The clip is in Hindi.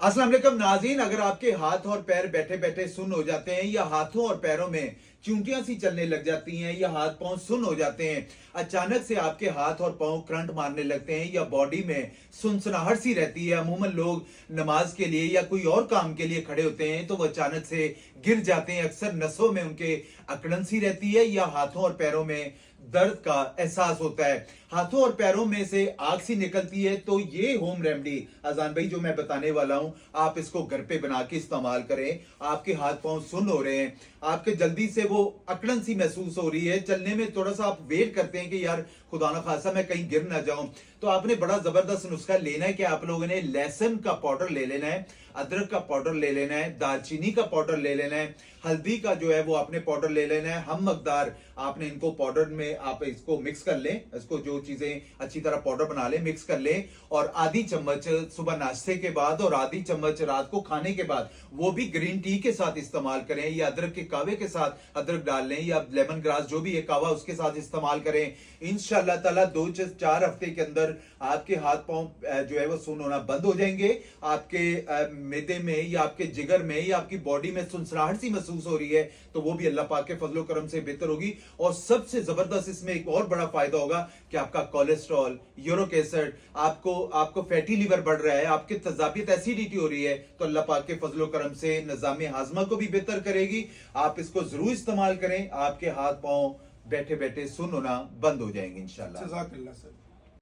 अस्सलाम वालेकुम नाज़रीन, अगर आपके हाथ और पैर बैठे बैठे सुन्न हो जाते हैं या हाथों और पैरों में चूंटियां सी चलने लग जाती हैं या हाथ पांव सुन्न हो जाते हैं, अचानक से आपके हाथ और पांव करंट मारने लगते हैं या बॉडी में सुनसनाहट सी रहती है, अमूमन लोग नमाज के लिए या कोई और काम के लिए खड़े होते हैं तो वो अचानक से गिर जाते हैं, अक्सर नसों में उनके अकड़न सी रहती है या हाथों और पैरों में दर्द का एहसास होता है, हाथों और पैरों में से आग सी निकलती है, तो ये होम रेमेडी अजान भाई जो मैं बताने वाला हूं, आप इसको घर पे बना के इस्तेमाल करें। आपके हाथ पांव सुन्न हो रहे हैं, आपके जल्दी से वो अकड़न सी महसूस हो रही है, चलने में थोड़ा सा आप वेट करते हैं कि यार खुदा ना खासा मैं कहीं गिर ना जाऊं, तो आपने बड़ा जबरदस्त नुस्खा लेना है कि आप लोगों ने लहसुन का पाउडर ले लेना है, अदरक का पाउडर ले लेना है, दालचीनी का पाउडर ले लेना है, हल्दी का जो है वो आपने पाउडर ले लेना है, हम मकदार आपने इनको पाउडर में आप इसको मिक्स कर लें, इसको जो चीजें अच्छी तरह पाउडर बना लें, मिक्स कर लें, और आधी चम्मच सुबह नाश्ते के बाद और आधी चम्मच रात को खाने के बाद, वो भी ग्रीन टी के साथ इस्तेमाल करें या अदरक के कावे के साथ अदरक डाल लें या लेमन ग्रास जो भी है कावा उसके साथ इस्तेमाल करें। इंशाअल्लाह ताला 2 से 4 हफ्ते के अंदर आपके हाथ पांव जो है वो सुन्न होना बंद हो जाएंगे। आपके मैदे में या आपके जिगर में या आपकी बॉडी में सुनसनाहट सी महसूस हो रही है तो वो भी अल्लाह पाक के फजलो करम से बेहतर होगी। और सबसे जबरदस्त इसमें एक और बड़ा फायदा होगा कि आपका कोलेस्ट्रॉल, यूरिक एसिड, आपको फैटी लीवर बढ़ रहा है, आपकी तजाबियत एसिडिटी हो रही है, तो अल्लाह पाक के फजलो करम से निजाम हाजमा को भी बेहतर करेगी। आप इसको जरूर इस्तेमाल करें, आपके हाथ पांव बैठे बैठे सुन्न होना बंद हो जाएंगे इंशाल्लाह। जज़ाकल्लाह सर।